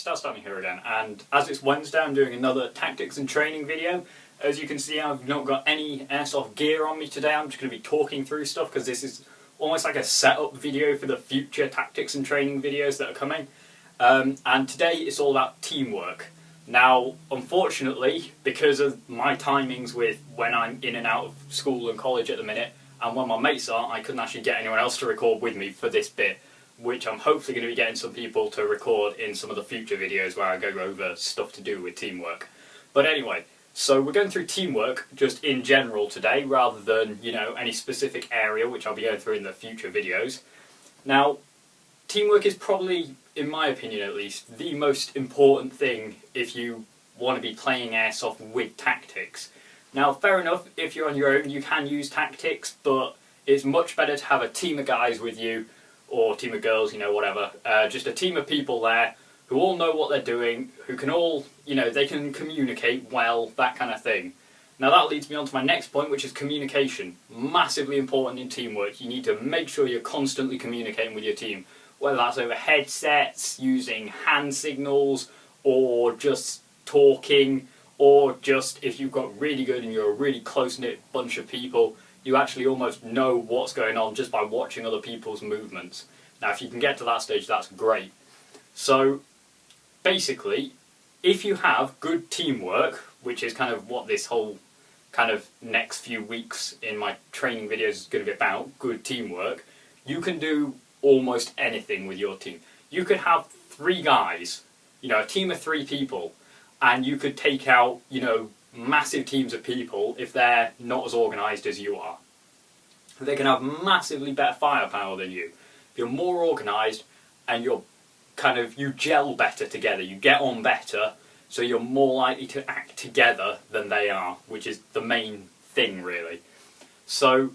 Stout here again, and as it's Wednesday I'm doing another tactics and training video. As you can see, I've not got any airsoft gear on me today. I'm just going to be talking through stuff because this is almost like a setup video for the future tactics and training videos that are coming. And today it's all about teamwork. Now, unfortunately, because of my timings with when I'm in and out of school and college at the minute, and when my mates are, I couldn't actually get anyone else to record with me for this bit, which I'm hopefully going to be getting some people to record in some of the future videos where I go over stuff to do with teamwork. But anyway, so we're going through teamwork just in general today, rather than, you know, any specific area, which I'll be going through in the future videos. Now, teamwork is probably, in my opinion at least, the most important thing if you want to be playing airsoft with tactics. Now, fair enough, if you're on your own you can use tactics, but it's much better to have a team of guys with you, or team of girls, you know, whatever. Just a team of people there who all know what they're doing, who can all, you know, they can communicate well, that kind of thing. Now that leads me on to my next point, which is communication. Massively important in teamwork. You need to make sure you're constantly communicating with your team, whether that's over headsets, using hand signals, or just talking, or just if you've got really good and you're a really close-knit bunch of people, you actually almost know what's going on just by watching other people's movements. Now, if you can get to that stage, that's great. So, basically, if you have good teamwork, which is kind of what this whole kind of next few weeks in my training videos is going to be about, good teamwork, you can do almost anything with your team. You could have 3 guys, you know, a team of 3 people, and you could take out, you know, massive teams of people if they're not as organised as you are. They can have massively better firepower than you. If you're more organised and you're you gel better together, you get on better, so you're more likely to act together than they are, which is the main thing really. So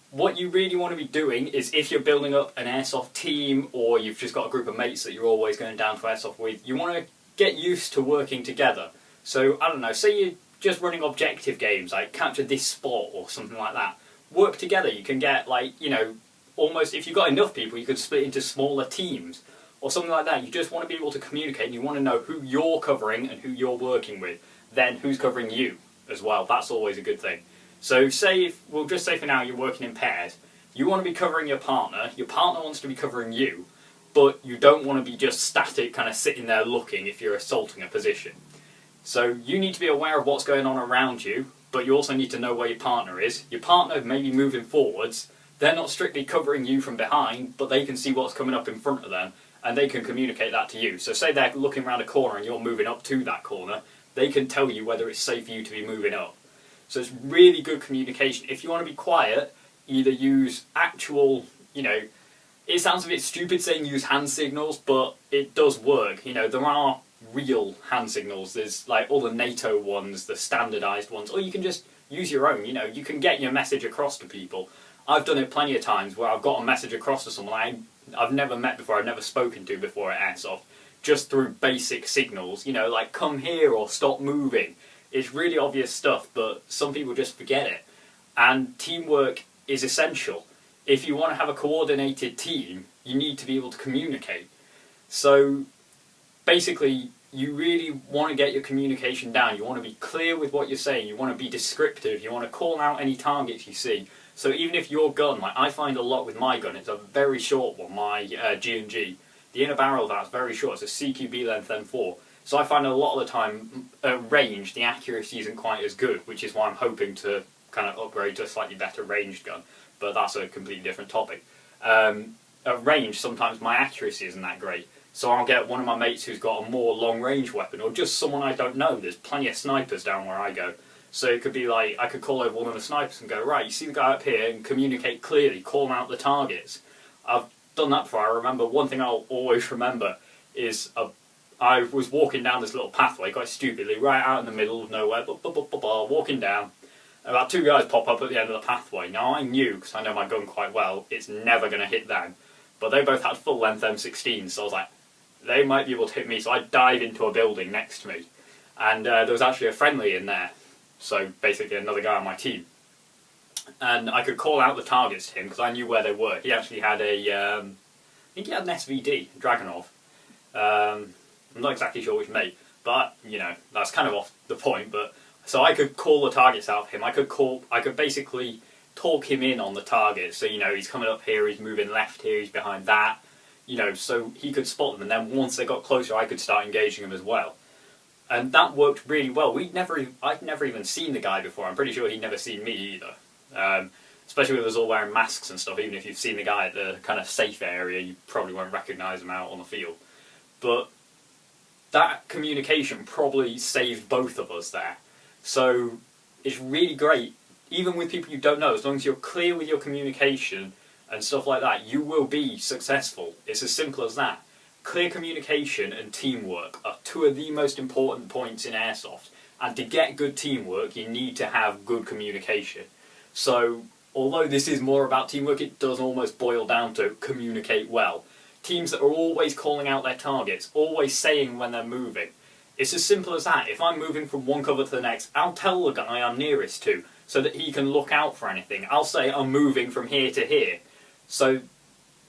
what you really want to be doing is, if you're building up an airsoft team, or you've just got a group of mates that you're always going down to airsoft with, you want to get used to working together. So, I don't know, say you're just running objective games, like capture this spot or something like that. Work together. You can get, like, you know, almost, if you've got enough people, you could split into smaller teams or something like that. You just want to be able to communicate, and you want to know who you're covering and who you're working with, then who's covering you as well. That's always a good thing. So say, we'll just say for now you're working in pairs, you want to be covering your partner wants to be covering you, but you don't want to be just static, kind of sitting there looking if you're assaulting a position. So you need to be aware of what's going on around you, but you also need to know where your partner is. Your partner may be moving forwards, they're not strictly covering you from behind, but they can see what's coming up in front of them, and they can communicate that to you. So say they're looking around a corner and you're moving up to that corner, they can tell you whether it's safe for you to be moving up. So it's really good communication. If you want to be quiet, either use actual, you know, it sounds a bit stupid saying use hand signals, but it does work. You know, there are real hand signals. There's like all the NATO ones, the standardised ones, or you can just use your own. You know, you can get your message across to people. I've done it plenty of times where I've got a message across to someone I've never met before, I've never spoken to before at Airsoft, just through basic signals, you know, like come here or stop moving. It's really obvious stuff, but some people just forget it. And teamwork is essential. If you want to have a coordinated team, you need to be able to communicate. So basically, you really want to get your communication down. You want to be clear with what you're saying. You want to be descriptive. You want to call out any targets you see. So even if your gun, like I find a lot with my gun, it's a very short one, my G&G. The inner barrel of that's very short. It's a CQB length M4. So I find a lot of the time, at range, the accuracy isn't quite as good, which is why I'm hoping to kind of upgrade to a slightly better ranged gun. But that's a completely different topic. At range, sometimes my accuracy isn't that great. So I'll get one of my mates who's got a more long-range weapon, or just someone I don't know. There's plenty of snipers down where I go. So it could be like, I could call over one of the snipers and go, right, you see the guy up here, and communicate clearly, call out the targets. I've done that before. I remember, one thing I'll always remember is I was walking down this little pathway, quite stupidly, right out in the middle of nowhere, walking down. About 2 guys pop up at the end of the pathway. Now I knew, because I know my gun quite well, it's never going to hit them. But they both had full length M16s, so I was like, they might be able to hit me. So I dive into a building next to me. And there was actually a friendly in there. So basically another guy on my team. And I could call out the targets to him because I knew where they were. He actually had a, I think he had an SVD, Dragunov. I'm I'm not exactly sure which mate, but you know, that's kind of off the point. But so I could call the targets out for him. I could basically talk him in on the target. So you know, he's coming up here, he's moving left here, he's behind that. You know, so he could spot them, and then once they got closer, I could start engaging them as well. And that worked really well. I'd never even seen the guy before. I'm pretty sure he'd never seen me either. Especially with us all wearing masks and stuff. Even if you've seen the guy at the kind of safe area, you probably won't recognise him out on the field. But that communication probably saved both of us there. So it's really great, even with people you don't know, as long as you're clear with your communication and stuff like that, you will be successful. It's as simple as that. Clear communication and teamwork are two of the most important points in Airsoft. And to get good teamwork, you need to have good communication. So, although this is more about teamwork, it does almost boil down to communicate well. Teams that are always calling out their targets, always saying when they're moving. It's as simple as that. If I'm moving from one cover to the next, I'll tell the guy I'm nearest to so that he can look out for anything. I'll say I'm moving from here to here. So,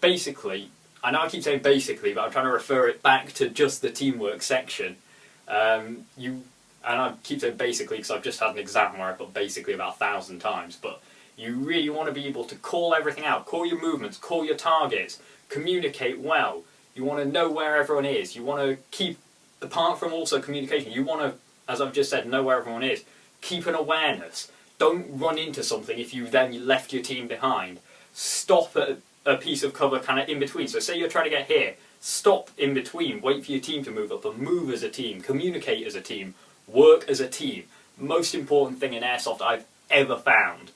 basically, I know I keep saying basically, but I'm trying to refer it back to just the teamwork section. And I keep saying basically because I've just had an exam where I put basically about 1,000 times, but you really want to be able to call everything out, call your movements, call your targets, communicate well. You want to know where everyone is. You want to keep, apart from also communication, you want to, as I've just said, know where everyone is. Keep an awareness. Don't run into something if you then left your team behind. Stop at a piece of cover kind of in between. So say you're trying to get here, stop in between, wait for your team to move up and move as a team, communicate as a team, work as a team. Most important thing in Airsoft I've ever found.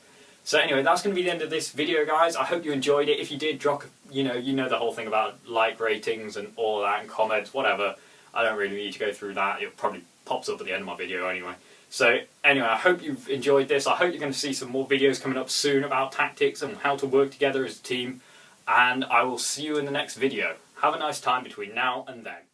So anyway, that's going to be the end of this video, guys. I hope you enjoyed it. If you did, drop, you know the whole thing about like ratings and all that and comments, whatever. I don't really need to go through that. It probably pops up at the end of my video anyway. So anyway, I hope you've enjoyed this. I hope you're going to see some more videos coming up soon about tactics and how to work together as a team. And I will see you in the next video. Have a nice time between now and then.